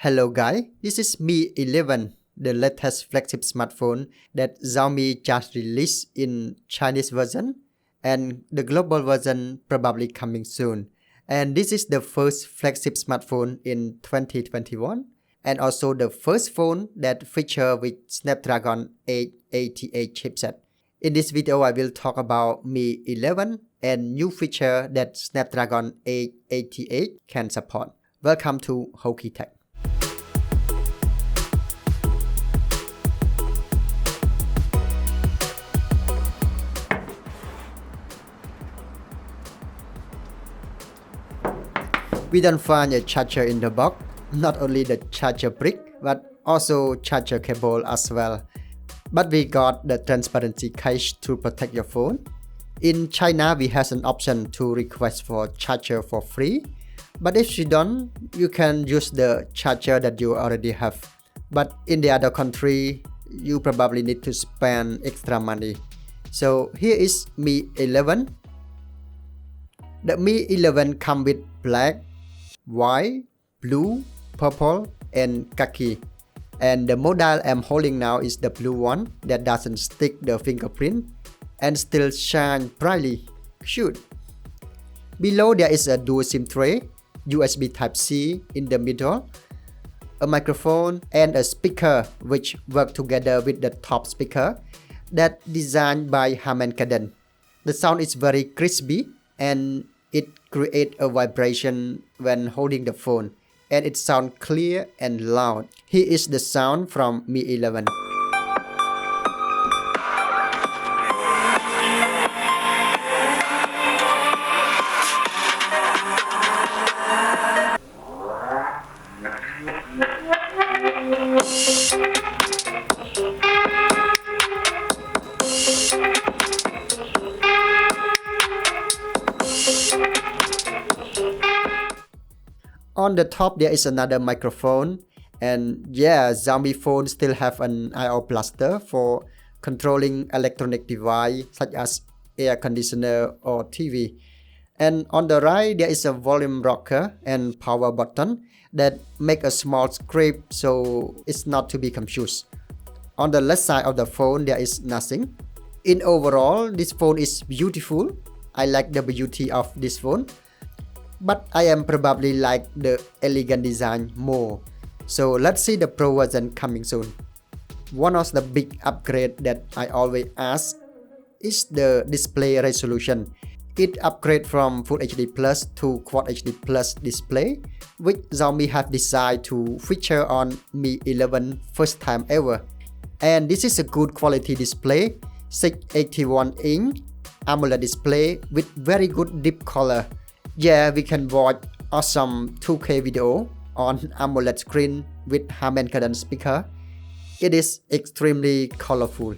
Hello guys, this is Mi 11, the latest flagship smartphone that Xiaomi just released in Chinese version and the global version probably coming soon. And this is the first flagship smartphone in 2021 and also the first phone that feature with Snapdragon 888 chipset. In this video, I will talk about Mi 11 and new feature that Snapdragon 888 can support. Welcome to Hoky Tech. We don't find a charger in the box, not only the charger brick, but also charger cable as well. But we got the transparency case to protect your phone. In China, we have an option to request for charger for free. But if you don't, you can use the charger that you already have. But in the other country, you probably need to spend extra money. So here is Mi 11. The Mi 11 comes with black, white, blue, purple, and khaki. And the model I'm holding now is the blue one that doesn't stick the fingerprint and still shine brightly. Cute. Below there is a dual SIM tray, USB Type-C in the middle, a microphone and a speaker which work together with the top speaker that designed by Harman Kardon. The sound is very crispy and it creates a vibration when holding the phone, and it sounds clear and loud. Here is the sound from Mi 11. On the top there is another microphone, and yeah, Xiaomi phones still have an I/O blaster for controlling electronic device such as air conditioner or TV. And on the right there is a volume rocker and power button that make a small script so it's not to be confused. On the left side of the phone there is nothing. In overall, this phone is beautiful. I like the beauty of this phone. But I am probably like the elegant design more. So let's see the Pro version coming soon. One of the big upgrade that I always ask is the display resolution. It upgrade from Full HD Plus to Quad HD Plus display, which Xiaomi have decided to feature on Mi 11 first time ever. And this is a good quality display, 681-inch AMOLED display with very good deep color. Yeah, we can watch awesome 2K video on AMOLED screen with Harman Kardon speaker. It is extremely colorful.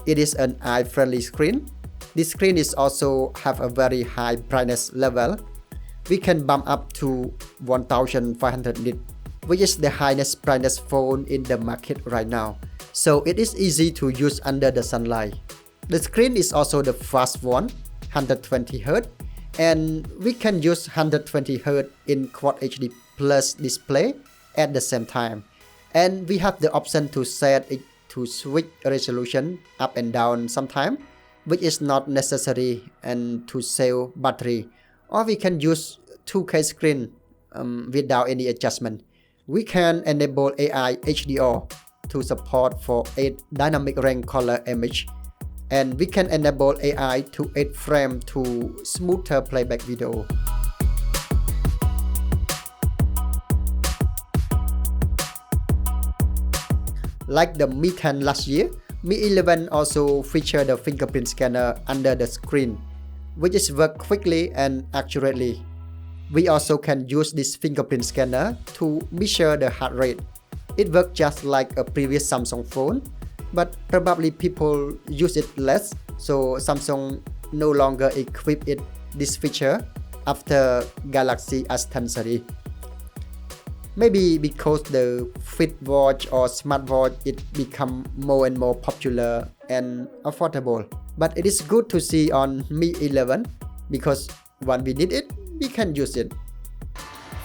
It is an eye-friendly screen. This screen is also have a very high brightness level. We can bump up to 1500 nit, which is the highest brightness phone in the market right now. So it is easy to use under the sunlight. The screen is also the fast one, 120Hz. And we can use 120Hz in Quad HD Plus display at the same time. And we have the option to set it to switch resolution up and down sometime, which is not necessary, and to save battery. Or we can use 2K screen without any adjustment. We can enable AI HDR to support for 8 dynamic range color image. And we can enable AI to 8 frame to smoother playback video. Like the Mi 10 last year, Mi 11 also featured the fingerprint scanner under the screen, which is work quickly and accurately. We also can use this fingerprint scanner to measure the heart rate. It works just like a previous Samsung phone, but probably people use it less, so Samsung no longer equip it this feature after Galaxy S10 series. Maybe because the Fit watch or smartwatch it become more and more popular and affordable. But it is good to see on Mi 11 because when we need it, we can use it.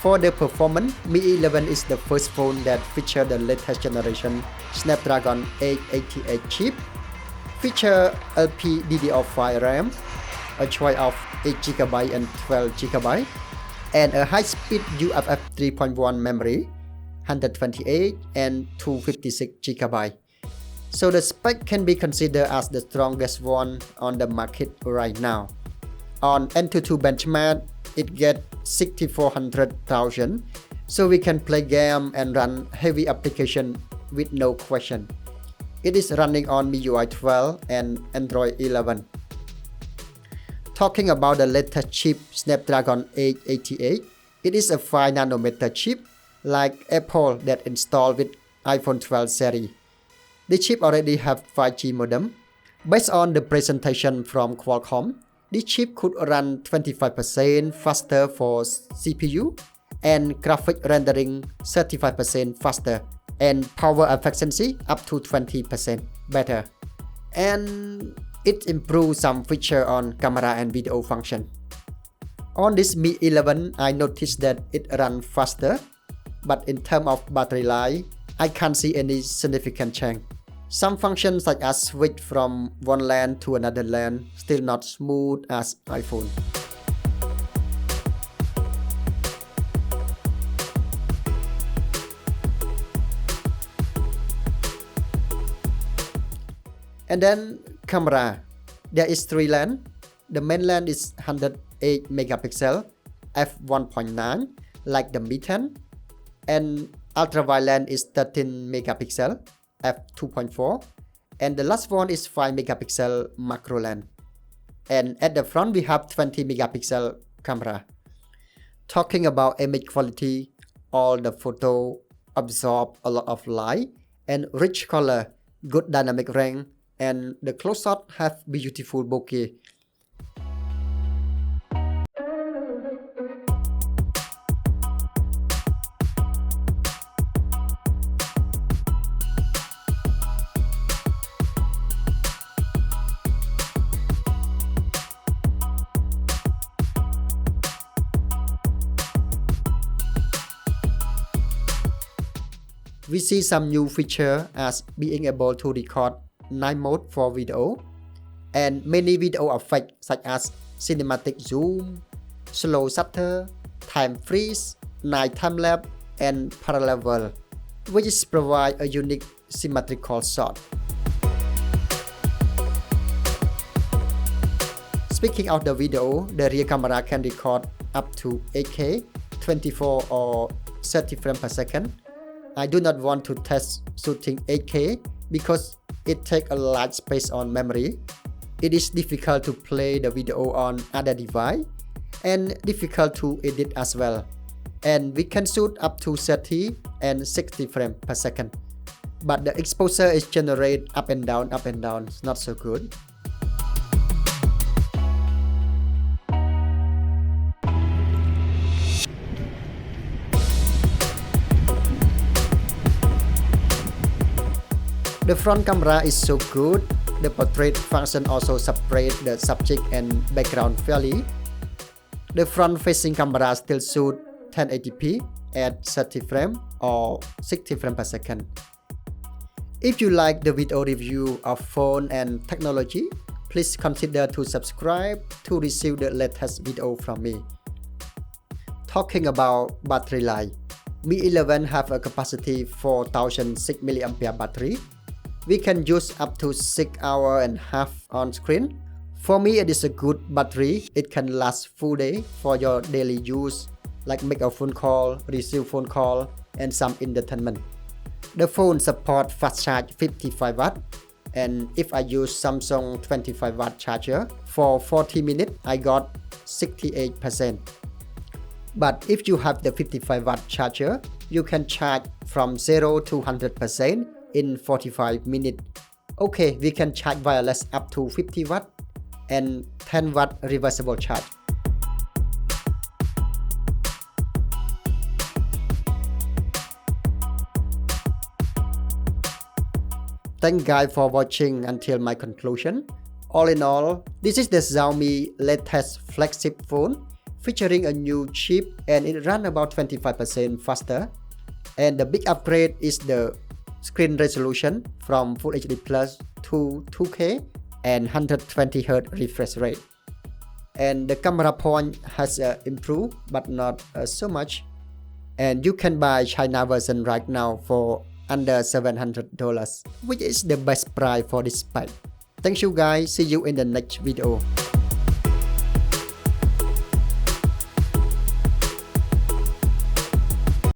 For the performance, Mi 11 is the first phone that features the latest generation Snapdragon 888 chip, feature LPDDR5 RAM, a choice of 8GB and 12GB, and a high-speed UFF 3.1 memory, 128 and 256GB. So the spec can be considered as the strongest one on the market right now. On N22 benchmark, it gets 6400,000, so we can play game and run heavy application with no question. It is running on MIUI 12 and Android 11. Talking about the latest chip Snapdragon 888, it is a 5nm chip like Apple that installed with iPhone 12 series. The chip already have 5G modem. Based on the presentation from Qualcomm, this chip could run 25% faster for CPU and graphic rendering 35% faster and power efficiency up to 20% better. And it improves some feature on camera and video function. On this Mi 11, I noticed that it runs faster, but in terms of battery life, I can't see any significant change. Some functions such as switch from one LAN to another LAN still not smooth as iPhone. And then camera. There is 3 LAN. The main LAN is 108 megapixel f1.9 like the Mi 10, and ultra-wide LAN is 13 megapixel f2.4, and the last one is 5 megapixel macro LAN. And at the front we have 20 megapixel camera. Talking about image quality, all the photo absorb a lot of light and rich color, good dynamic range, and the close-up have beautiful bokeh. We see some new feature as being able to record night mode for video and many video effects such as cinematic zoom, slow shutter, time freeze, night time lapse, and parallel world, which provide a unique symmetrical shot. Speaking of the video, the rear camera can record up to 8K, 24 or 30 frames per second. I do not want to test shooting 8K because it takes a large space on memory. It is difficult to play the video on other device and difficult to edit as well. And we can shoot up to 30 and 60 frames per second. But the exposure is generated up and down, it's not so good. The front camera is so good. The portrait function also separates the subject and background fairly. The front-facing camera still shoots 1080p at 30 frames or 60 frames per second. If you like the video review of phone and technology, please consider to subscribe to receive the latest video from me. Talking about battery life, Mi 11 have a capacity 4006 mAh battery. We can use up to 6 hours and a half on screen. For me, it is a good battery. It can last full day for your daily use, like make a phone call, receive phone call, and some entertainment. The phone supports fast charge 55 watt, and if I use Samsung 25 watt charger for 40 minutes, I got 68%. But if you have the 55 watt charger, you can charge from 0 to 100% in 45 minutes. Okay, we can charge wireless up to 50 watt and 10 watt reversible charge. Thank guys for watching until my conclusion. All in all, this is the Xiaomi latest flagship phone featuring a new chip, and it runs about 25% faster. And the big upgrade is the screen resolution from Full HD Plus to 2K and 120Hz refresh rate. And the camera point has improved, but not so much. And you can buy China version right now for under $700, which is the best price for this spec. Thank you guys, see you in the next video.